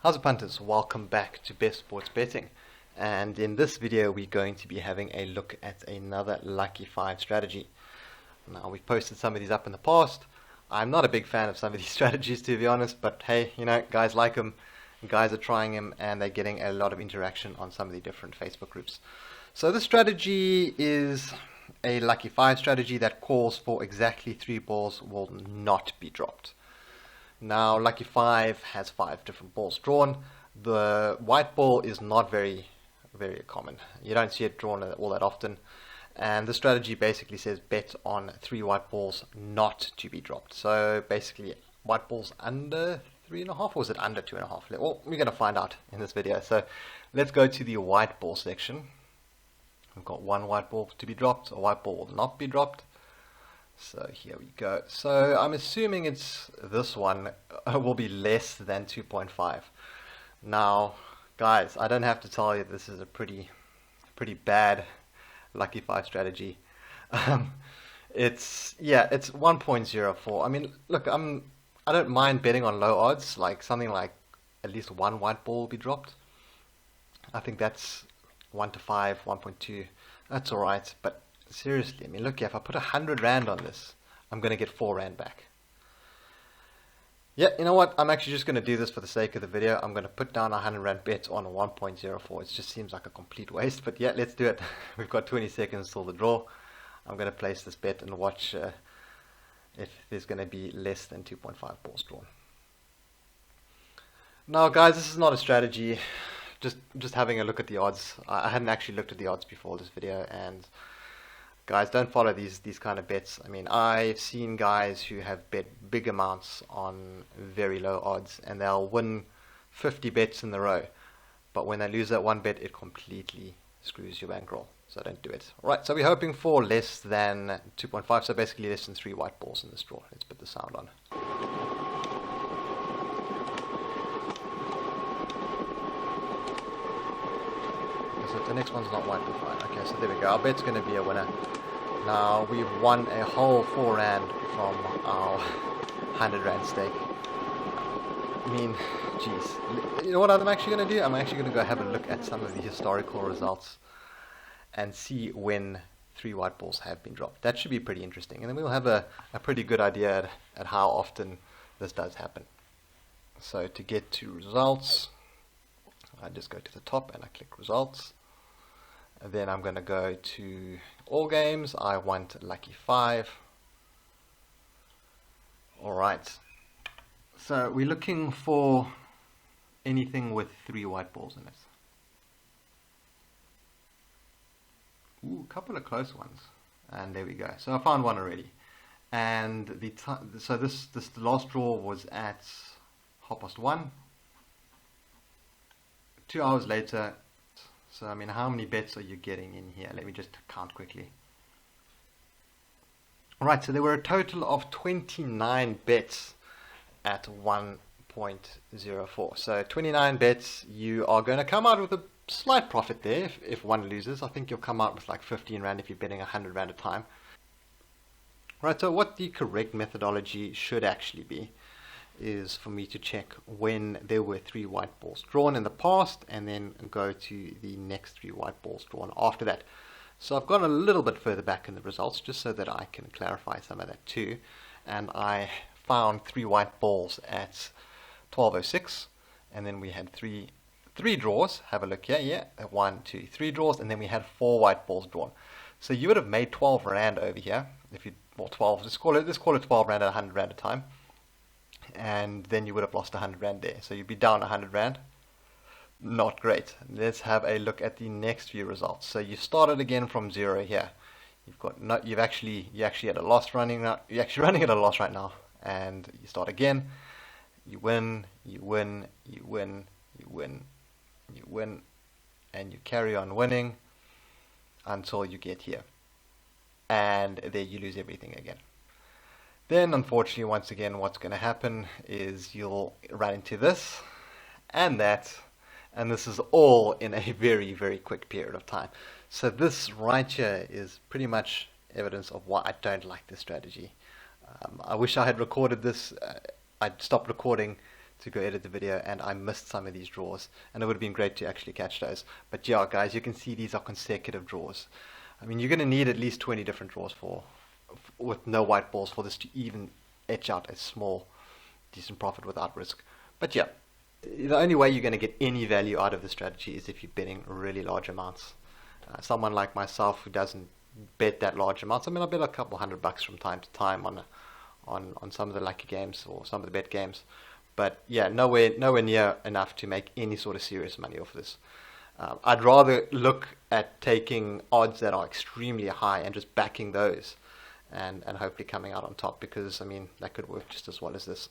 How's it, punters? Welcome back to Best Sports Betting, and in this video we're going to be having a look at another Lucky 5 strategy. Now, we've posted some of these up in the past. I'm not a big fan of some of these strategies, to be honest, but hey, you know, guys like them, guys are trying them, and they're getting a lot of interaction on some of the different Facebook groups. So this strategy is a Lucky 5 strategy that calls for exactly 3 balls will not be dropped. Now, Lucky 5 has 5 different balls drawn. The white ball is not very common. You don't see it drawn all that often. And the strategy basically says bet on 3 white balls not to be dropped. So basically, white balls under 3.5, or is it under 2.5? Well, we're going to find out in this video. So let's go to the white ball section. We've got 1 white ball to be dropped. A white ball will not be dropped. So here we go. So I'm assuming it's this one will be less than 2.5. Now, guys, I don't have to tell you this is a pretty bad Lucky 5 strategy. It's 1.04. I mean, look, I don't mind betting on low odds, like something like at least 1 white ball will be dropped. I think that's 1 to 5, 1.2. That's all right, but seriously, I mean, look, if I put 100 Rand on this, I'm going to get 4 Rand back. Yeah, you know what? I'm actually just going to do this for the sake of the video. I'm going to put down a 100 Rand bet on a 1.04. It just seems like a complete waste, but yeah, let's do it. We've got 20 seconds till the draw. I'm going to place this bet and watch if there's going to be less than 2.5 balls drawn. Now, guys, this is not a strategy. Just having a look at the odds. I hadn't actually looked at the odds before this video, and guys, don't follow these kind of bets. I mean, I've seen guys who have bet big amounts on very low odds, and they'll win 50 bets in a row. But when they lose that one bet, it completely screws your bankroll. So don't do it. Alright, so we're hoping for less than 2.5, so basically less than 3 white balls in this draw. Let's put the sound on. So the next one's not white but fine. Okay, so there we go. Our bet's going to be a winner. Now, we've won a whole 4 Rand from our 100 Rand stake. I mean, geez. You know what I'm actually going to do? I'm actually going to go have a look at some of the historical results and see when 3 white balls have been dropped. That should be pretty interesting. And then we'll have a pretty good idea at how often this does happen. So to get to results, I just go to the top and I click results. And then I'm going to go to all games. I want Lucky 5. Alright. So we're looking for anything with 3 white balls in it. Ooh, a couple of close ones. And there we go. So I found one already. And so this last draw was at 1:30. 2 hours later. So, I mean, how many bets are you getting in here? Let me just count quickly. Alright, so there were a total of 29 bets at 1.04. So, 29 bets, you are going to come out with a slight profit there if one loses. I think you'll come out with like 15 Rand if you're betting 100 Rand a time. Right, so what the correct methodology should actually be is for me to check when there were 3 white balls drawn in the past and then go to the next 3 white balls drawn after that. So I've gone a little bit further back in the results just so that I can clarify some of that too, and I found 3 white balls at 12:06, and then we had three draws. Have a look here. Yeah, 1, 2, 3 draws, and then we had 4 white balls drawn. So you would have made 12 Rand over here if you, well, 12, let's call it 12 Rand at 100 Rand a time. And then you would have lost 100 Rand there. So you'd be down 100 Rand. Not great. Let's have a look at the next few results. So you started again from 0 here. You're actually at a loss running now. You're actually running at a loss right now. And you start again. You win, you win, you win, you win, you win, and you carry on winning until you get here. And there you lose everything again. Then, unfortunately, once again, what's going to happen is you'll run into this and that, and this is all in a very quick period of time. So this right here is pretty much evidence of why I don't like this strategy. I wish I had recorded this. I stopped recording to go edit the video and I missed some of these draws, and it would have been great to actually catch those. But yeah, guys, you can see these are consecutive draws. I mean, you're going to need at least 20 different draws with no white balls for this to even etch out a small, decent profit without risk. But yeah, the only way you're going to get any value out of the strategy is if you're betting really large amounts. Someone like myself who doesn't bet that large amounts, I mean, I bet a couple $100 from time to time on some of the lucky games or some of the bet games, but yeah, nowhere near enough to make any sort of serious money off this. I'd rather look at taking odds that are extremely high and just backing those and hopefully coming out on top, because I mean that could work just as well as this.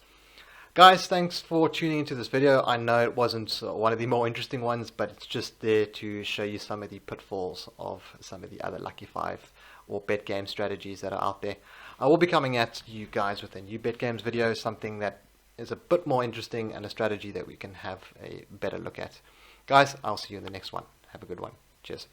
Guys, thanks for tuning into this video. I know it wasn't one of the more interesting ones, but it's just there to show you some of the pitfalls of some of the other Lucky 5 or bet game strategies that are out there. I will be coming at you guys with a new bet games video, something that is a bit more interesting and a strategy that we can have a better look at. Guys, I'll see you in the next one. Have a good one. Cheers.